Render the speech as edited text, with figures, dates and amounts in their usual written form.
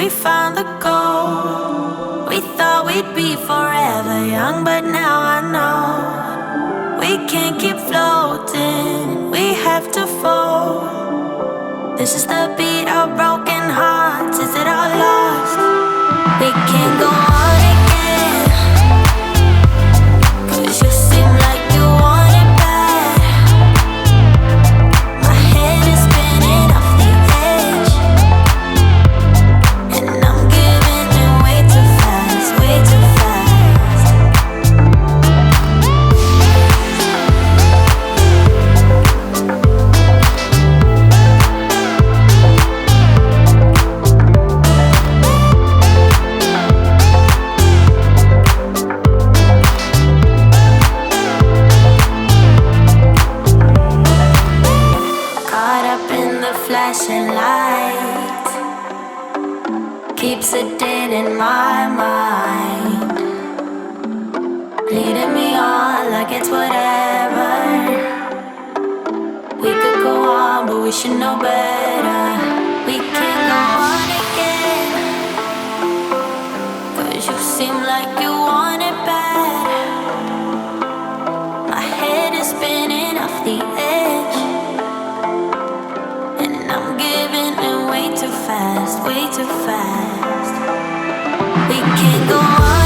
we found the goal. We thought we'd be forever young, but now I know we can't keep floating, we have to fall. This is the beat of broken hearts, is it all lost? We can't go on again, 'cause you seem like you want it bad. My head is spinning off the edge, and I'm giving in way too fast, way too fast. Caught up in the flashing lights, keeps it dead in my mind, leading me on like it's whatever. We could go on, but we should know better. We can't go on again, 'cause you seem like you want it bad. My head is spinning off the edge, and I'm giving in way too fast, way too fast. We can't go on